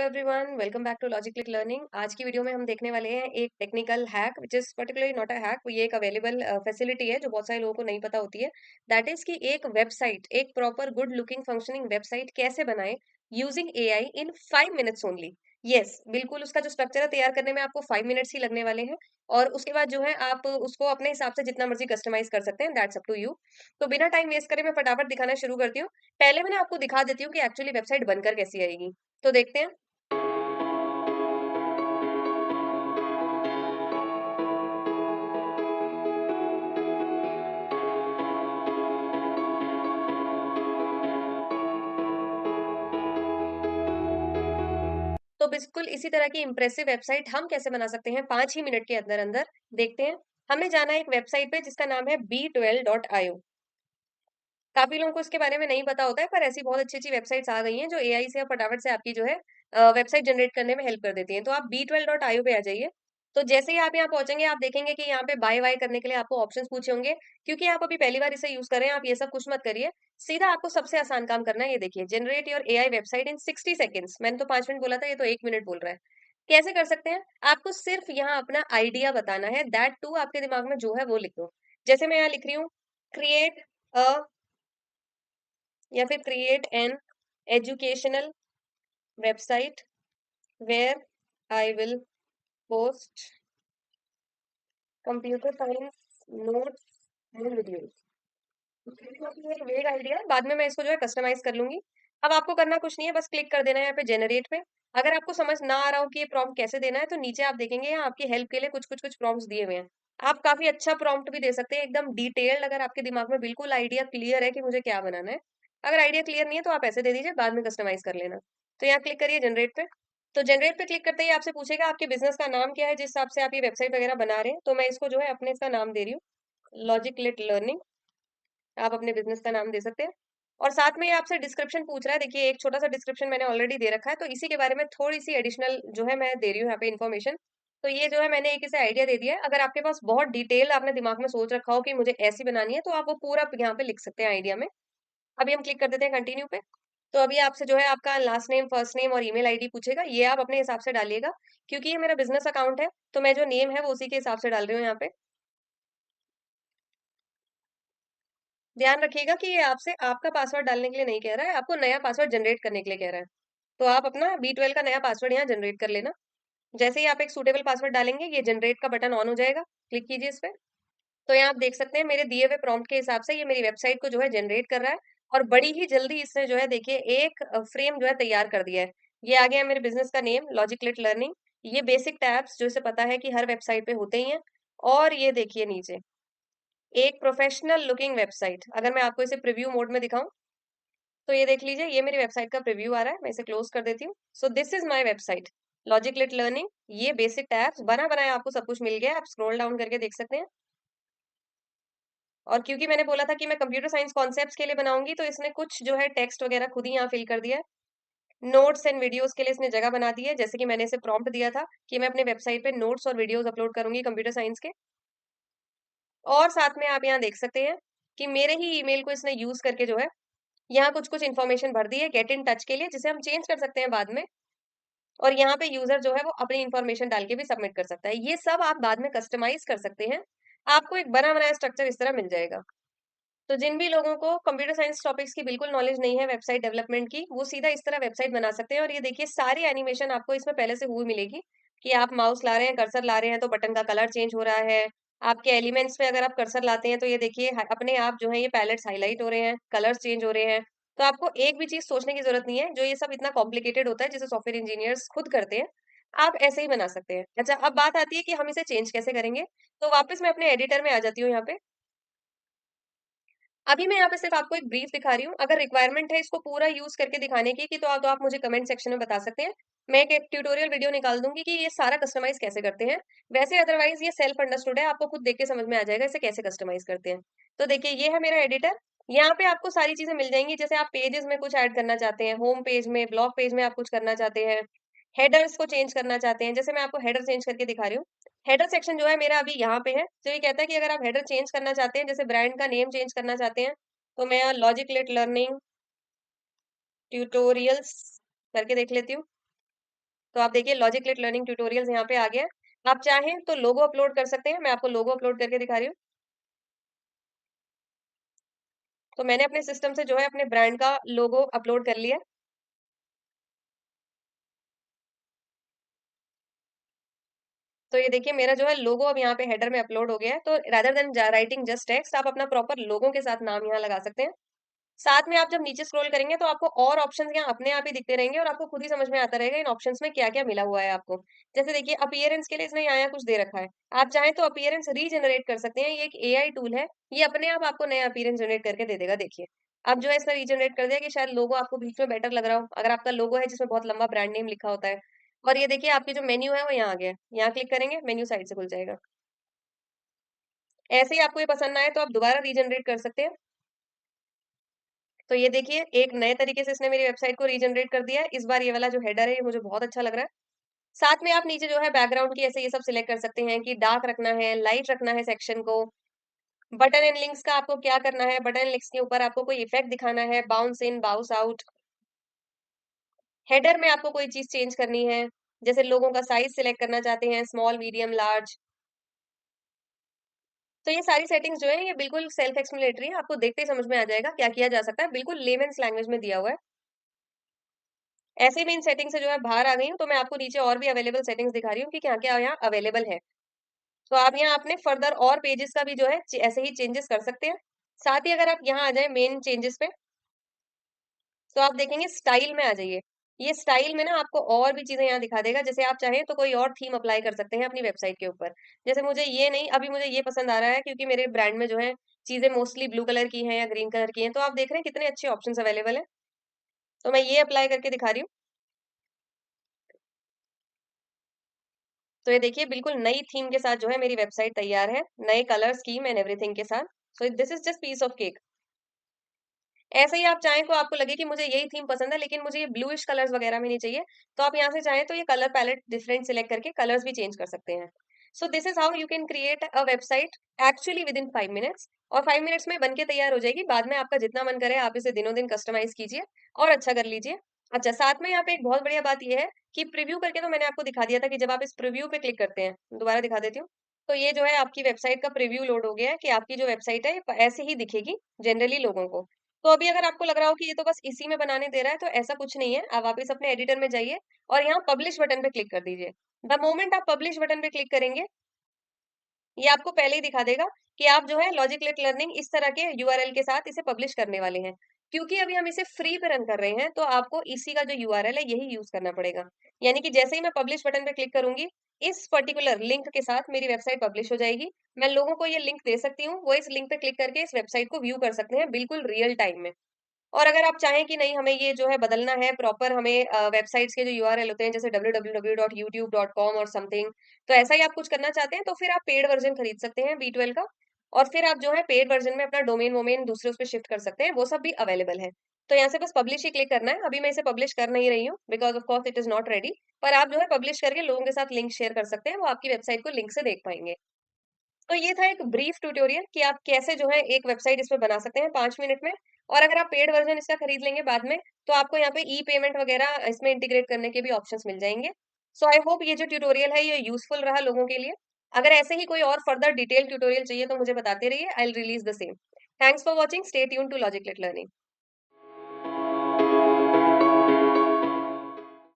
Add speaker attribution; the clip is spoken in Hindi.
Speaker 1: Everyone, welcome back to logic click learning. आज की वीडियो में हम देखने वाले हैं एक technical hack which is particularly not a hack. ये एक अवेलेबल फैसिलिटी है जो बहुत सारे लोगों को नहीं पता होती है। दैट इज कि एक वेबसाइट, एक proper good looking functioning website कैसे बनाए यूजिंग एआई इन 5 मिनट्स ओनली। यस, बिल्कुल उसका जो स्ट्रक्चर है तैयार करने में आपको 5 मिनट्स ही लगने वाले हैं। और उसके बाद जो है आप उसको अपने हिसाब से जितना मर्जी कस्टमाइज कर सकते हैं। That's up to you. तो बिना टाइम वेस्ट करे मैं फटाफट दिखाना शुरू करती हूँ। पहले मैं आपको दिखा देती हूँ कि एक्चुअली वेबसाइट बनकर कैसी आएगी। तो देखते हैं। तो बिल्कुल इसी तरह की इंप्रेसिव वेबसाइट हम कैसे बना सकते हैं 5 ही मिनट के अंदर अंदर। देखते हैं। हमें जाना है एक वेबसाइट पे जिसका नाम है b12.io। काफी लोगों को इसके बारे में नहीं पता होता है, पर ऐसी बहुत अच्छी अच्छी वेबसाइट्स आ गई हैं जो एआई से फटाफट से आपकी जो है वेबसाइट जनरेट करने में हेल्प कर देती हैं। तो आप b12.io पे आ जाइए। तो जैसे ही आप यहाँ पहुंचेंगे आप देखेंगे कि यहाँ पे बाय वाई करने के लिए आपको ऑप्शंस पूछे होंगे। क्योंकि आप अभी पहली बार इसे यूज कर रहे हैं, आप ये सब कुछ मत करिए। सीधा आपको सबसे आसान काम करना है। ये देखिए, generate your AI website in 60 seconds. मैंने तो 5 मिनट बोला था, ये तो 1 मिनट बोल रहा है। कैसे कर सकते हैं? आपको सिर्फ यहाँ अपना आइडिया बताना है। दैट टू आपके दिमाग में जो है वो लिख दो। जैसे मैं यहाँ लिख रही हूँ, क्रिएट अ या फिर create an educational website where I will post computer science notes and videos. एक वेग आइडिया, बाद में मैं इसको जो है कस्टमाइज कर लूंगी। अब आपको करना कुछ नहीं है, बस क्लिक कर देना है यहाँ पे जेनरेट पे। अगर आपको समझ ना आ रहा हो कि ये प्रॉम्प्ट कैसे देना है तो नीचे आप देखेंगे यहाँ आपकी हेल्प के लिए कुछ कुछ कुछ प्रॉम्प्ट्स दिए हुए हैं। आप काफी अच्छा प्रॉम्प्ट भी दे सकते हैं, एकदम डिटेल्ड, अगर आपके दिमाग में बिल्कुल आइडिया क्लियर है कि मुझे क्या बनाना है। अगर आइडिया क्लियर नहीं है तो आप ऐसे दे दीजिए, बाद में कस्टमाइज कर लेना। तो यहाँ क्लिक करिए जनरेट पे। तो जनरेट पे क्लिक करते ही आपसे पूछेगा आपके बिजनेस का नाम क्या है, जिस हिसाब से आप ये वेबसाइट वगैरह बना रहे हैं। तो मैं इसको जो है अपने इसका नाम दे रही हूँ, लॉजिक लिट लर्निंग। आप अपने बिजनेस का नाम दे सकते हैं। और साथ में ये आपसे डिस्क्रिप्शन पूछ रहा है। देखिए, एक छोटा सा डिस्क्रिप्शन मैंने ऑलरेडी दे रखा है, तो इसी के बारे में थोड़ी सी एडिशनल जो है मैं दे रही हूँ यहाँ पे इन्फॉर्मेशन। तो ये जो है मैंने एक इसे आइडिया दे दिया है। अगर आपके पास बहुत डिटेल आपने दिमाग में सोच रखा हो कि मुझे ऐसी बनानी है, तो आप वो पूरा यहाँ पे लिख सकते हैं आइडिया में। अभी हम क्लिक कर देते हैं कंटिन्यू पे। तो अभी आपसे जो है आपका लास्ट नेम, फर्स्ट नेम और ईमेल आईडी पूछेगा। ये आप अपने हिसाब से डालिएगा। क्योंकि ये मेरा बिजनेस अकाउंट है, तो मैं जो नेम है वो उसी के हिसाब से डाल रही हूँ यहाँ पे। ध्यान रखिएगा कि ये आपसे आपका पासवर्ड डालने के लिए नहीं कह रहा है, आपको नया पासवर्ड जनरेट करने के लिए कह रहा है। तो आप अपना B12 का नया पासवर्ड यहाँ जनरेट कर लेना। जैसे ही आप एक सूटेबल पासवर्ड डालेंगे, ये जनरेट का बटन ऑन हो जाएगा। क्लिक कीजिए इस पे। तो यहाँ आप देख सकते हैं मेरे दिए हुए प्रॉम्प्ट के हिसाब से ये मेरी वेबसाइट को जो है जनरेट कर रहा है। और बड़ी ही जल्दी इसने जो है देखिए एक फ्रेम जो है तैयार कर दिया है। ये आ गया मेरे बिजनेस का नेम, लॉजिक लिट लर्निंग। ये बेसिक टैब्स जो इसे पता है कि हर वेबसाइट पे होते ही हैं। और ये देखिए नीचे एक प्रोफेशनल लुकिंग वेबसाइट। अगर मैं आपको इसे प्रीव्यू मोड में दिखाऊं तो ये देख लीजिए, ये मेरी वेबसाइट का प्रीव्यू आ रहा है। मैं इसे क्लोज कर देती हूँ। So this is my website, logic lit learning. ये बेसिक टैब्स बना बनाया आपको सब कुछ मिल गया है। आप स्क्रॉल डाउन करके देख सकते हैं। और क्योंकि मैंने बोला था कि मैं कंप्यूटर साइंस कॉन्सेप्ट्स के लिए बनाऊंगी, तो इसने कुछ जो है टेक्स्ट वगैरह खुद ही यहाँ फिल कर दिया है। नोट्स एंड वीडियोस के लिए इसने जगह बना दी है, जैसे कि मैंने इसे प्रॉम्प्ट दिया था कि मैं अपने वेबसाइट पे नोट्स और वीडियोस अपलोड करूंगी कंप्यूटर साइंस के। और साथ में आप यहाँ देख सकते हैं कि मेरे ही ईमेल को इसने यूज करके जो है यहाँ कुछ कुछ इन्फॉर्मेशन भर दी है गेट इन टच के लिए, जिसे हम चेंज कर सकते हैं बाद में। और यहाँ पे यूजर जो है वो अपनी इन्फॉर्मेशन डाल के भी सबमिट कर सकता है। ये सब आप बाद में कस्टमाइज कर सकते हैं। आपको एक बना बनाया स्ट्रक्चर इस तरह मिल जाएगा। तो जिन भी लोगों को कंप्यूटर साइंस टॉपिक्स की बिल्कुल नॉलेज नहीं है वेबसाइट डेवलपमेंट की, वो सीधा इस तरह वेबसाइट बना सकते हैं। और ये देखिए सारी एनिमेशन आपको इसमें पहले से हुई मिलेगी कि आप माउस ला रहे हैं, कर्सर ला रहे हैं तो बटन का कलर चेंज हो रहा है। आपके एलिमेंट्स पे अगर आप कर्सर लाते हैं तो ये देखिए अपने आप जो है ये पैलेट्स हाईलाइट हो रहे हैं, कलर्स चेंज हो रहे हैं। तो आपको एक भी चीज सोचने की जरूरत नहीं है, जो ये सब इतना कॉम्प्लिकेटेड होता है जिसे सॉफ्टवेयर इंजीनियर्स खुद करते हैं। आप ऐसे ही बना सकते हैं। अच्छा, अब बात आती है कि हम इसे चेंज कैसे करेंगे। तो वापस मैं अपने एडिटर में आ जाती हूँ यहाँ पे। अभी मैं यहाँ पे सिर्फ आपको एक ब्रीफ दिखा रही हूँ। अगर रिक्वायरमेंट है इसको पूरा यूज करके दिखाने की कि तो आप मुझे कमेंट सेक्शन में बता सकते हैं। मैं एक ट्यूटोरियल वीडियो निकाल दूंगी कि ये सारा कस्टमाइज कैसे करते हैं। वैसे अदरवाइज ये सेल्फ अंडरस्टूड है, आपको खुद देख के समझ में आ जाएगा इसे कैसे कस्टमाइज करते हैं। तो देखिए, ये है मेरा एडिटर। यहाँ पे आपको सारी चीजें मिल जाएंगी। जैसे आप पेजेस में कुछ ऐड करना चाहते हैं, होम पेज में, ब्लॉग पेज में आप कुछ करना चाहते हैं, हेडर्स को चेंज करना चाहते हैं। जैसे मैं आपको हेडर चेंज करके दिखा रही हूँ। हेडर सेक्शन जो है मेरा अभी यहाँ पे है। तो ये कहता है कि अगर आप हेडर चेंज करना चाहते हैं, जैसे ब्रांड का नेम चेंज करना चाहते हैं, तो मैं यहाँ लॉजिक लेट लर्निंग ट्यूटोरियल्स करके देख लेती हूँ। तो आप देखिए लॉजिकलेट लर्निंग ट्यूटोरियल्स यहाँ पे आ गया है। आप चाहें तो लोगो अपलोड कर सकते हैं। मैं आपको लोगो अपलोड करके दिखा रही हूँ। तो मैंने अपने सिस्टम से जो है अपने ब्रांड का लोगो अपलोड कर लिया है। तो ये देखिए मेरा जो है लोगो अब यहाँ पे हेडर में अपलोड हो गया है। तो rather than writing just text, आप अपना प्रॉपर लोगो के साथ नाम यहाँ लगा सकते हैं। साथ में आप जब नीचे स्क्रॉल करेंगे तो आपको और ऑप्शंस यहाँ अपने आप ही दिखते रहेंगे और आपको खुद ही समझ में आता रहेगा इन ऑप्शंस में क्या-क्या मिला हुआ है आपको। जैसे देखिए अपीयरेंस के लिए इसने यहाँ कुछ दे रखा है। आप चाहें तो अपीयरेंस रीजनरेट कर सकते हैं। ये एक एआई टूल है। ये अपने आप आपको नया अपीयरेंस जनरेट करके दे देगा देखिए। अब जो है इसने रीजनरेट कर दिया कि शायद लोगो आपको बीच में बेटर लग रहा हो। अगर आपका लोगो है जिसमें बहुत लंबा ब्रांड नेम लिखा होता है। और ये देखिए आपकी जो मेन्यू है वो यहाँ आ गया है। यहाँ क्लिक करेंगे मेन्यू साइड से खुल जाएगा। ऐसे ही आपको ये पसंद ना आए तो आप दोबारा रीजनरेट कर सकते हैं। तो ये देखिए एक नए तरीके से इसने मेरी वेबसाइट को रीजनरेट कर दिया है। इस बार ये वाला जो हेडर है ये मुझे बहुत अच्छा लग रहा है। साथ में आप नीचे जो है बैकग्राउंड की ऐसे ये सब सिलेक्ट कर सकते हैं कि डार्क रखना है, लाइट रखना है सेक्शन को। बटन एंड लिंक्स का आपको क्या करना है, बटन एंड लिंक्स के ऊपर आपको कोई इफेक्ट दिखाना है, बाउंस इन, बाउंस आउट। हेडर में आपको कोई चीज़ चेंज करनी है, जैसे लोगों का साइज़ सिलेक्ट करना चाहते हैं, स्मॉल, मीडियम, लार्ज। तो ये सारी सेटिंग्स जो है ये बिल्कुल सेल्फ एक्सप्लेनेटरी है, आपको देखते ही समझ में आ जाएगा क्या किया जा सकता है, बिल्कुल लेमेन्स लैंग्वेज में दिया हुआ है। ऐसे में इन सेटिंग से जो है बाहर आ गई हूँ, तो मैं आपको नीचे और भी अवेलेबल सेटिंग्स दिखा रही हूँ कि क्या-क्या यहाँ अवेलेबल है। तो आप यहाँ अपने फर्दर और पेजेस का भी जो है ऐसे ही चेंजेस कर सकते हैं। साथ ही अगर आप यहाँ आ जाएँ मेन चेंजेस पे, तो आप देखेंगे स्टाइल में आ जाइए। ये स्टाइल में ना आपको और भी चीज़ें यहाँ दिखा देगा, जैसे आप चाहें तो कोई और थीम अप्लाई कर सकते हैं अपनी वेबसाइट के ऊपर। जैसे मुझे ये नहीं, अभी मुझे ये पसंद आ रहा है क्योंकि मेरे ब्रांड में जो है चीज़ें मोस्टली ब्लू कलर की हैं या ग्रीन कलर की हैं, तो आप देख रहे हैं कितने अच्छे ऑप्शंस अवेलेबल हैं। तो मैं ये अप्लाई करके दिखा रही हूँ। तो ये देखिए बिल्कुल नई थीम के साथ जो है मेरी वेबसाइट तैयार है, नए कलर स्कीम एंड एवरीथिंग के साथ। So this is just piece of cake. ऐसे ही आप चाहें तो आपको लगे कि मुझे यही थीम पसंद है लेकिन मुझे ये ब्लूइश कलर्स वगैरह में नहीं चाहिए, तो आप यहाँ से चाहें तो ये कलर पैलेट डिफरेंट सिलेक्ट करके कलर्स भी चेंज कर सकते हैं। सो this is how you can create a website actually within 5 minutes, और 5 मिनट्स में बन के तैयार हो जाएगी। बाद में आपका जितना मन करे आप इसे दिनों-दिन कस्टमाइज़ कीजिए और अच्छा कर लीजिए। अच्छा, साथ में यहाँ पे एक बहुत बढ़िया बात ये है कि प्रीव्यू करके तो मैंने आपको दिखा दिया था कि जब आप इस प्रीव्यू पे क्लिक करते हैं, दोबारा दिखा देती हूँ। तो ये जो है आपकी वेबसाइट का प्रीव्यू लोड हो गया है कि आपकी जो वेबसाइट है, ये ऐसे ही दिखेगी जनरली लोगों को। तो अभी अगर आपको लग रहा हो कि ये तो बस इसी में बनाने दे रहा है, तो ऐसा कुछ नहीं है। आप वापस अपने एडिटर में जाइए और यहाँ पब्लिश बटन पे क्लिक कर दीजिए। द मोमेंट आप पब्लिश बटन पे क्लिक करेंगे, ये आपको पहले ही दिखा देगा कि आप जो है लॉजिकलेट लर्निंग इस तरह के यूआरएल के साथ इसे पब्लिश करने वाले हैं। क्योंकि अभी हम इसे फ्री पे रन कर रहे हैं, तो आपको इसी का जो यूआरएल है यही यूज़ करना पड़ेगा। यानी कि जैसे ही मैं पब्लिश बटन पे क्लिक करूँगी, इस पर्टिकुलर लिंक के साथ मेरी वेबसाइट पब्लिश हो जाएगी। मैं लोगों को ये लिंक दे सकती हूँ, वो इस लिंक पे क्लिक करके इस वेबसाइट को व्यू कर सकते हैं बिल्कुल रियल टाइम में। और अगर आप चाहें कि नहीं हमें ये जो है बदलना है प्रॉपर, हमें वेबसाइट्स के जो यूआरएल होते हैं जैसे www.youtube.com और समथिंग, तो ऐसा ही आप कुछ करना चाहते हैं तो फिर आप पेड वर्ज़न खरीद सकते हैं V12 का, और फिर आप जो है पेड वर्ज़न में अपना डोमेन-वोमेन दूसरे उस पे शिफ्ट कर सकते हैं, वो सब भी अवेलेबल है। तो यहाँ से बस पब्लिश ही क्लिक करना है। अभी मैं इसे पब्लिश कर नहीं रही हूँ because of course it is not ready, पर आप जो है पब्लिश करके लोगों के साथ लिंक शेयर कर सकते हैं, वो आपकी वेबसाइट को लिंक से देख पाएँगे। तो ये था एक ब्रीफ ट्यूटोरियल कि आप कैसे जो है एक वेबसाइट इसमें बना सकते हैं 5 मिनट में। और अगर आप पेड वर्ज़न इसका खरीद लेंगे बाद में, तो आपको यहाँ पे ई-पेमेंट वगैरह इसमें इंटीग्रेट करने के भी ऑप्शंस मिल जाएँगे। सो आई होप ये जो ट्यूटोरियल है ये यूज़फुल रहा लोगों के लिए। अगर ऐसे ही कोई और फर्दर डिटेल ट्यूटोरियल चाहिए तो मुझे बताते रहिए, I will release the same. Thanks for watching, stay tuned to Logiclet learning.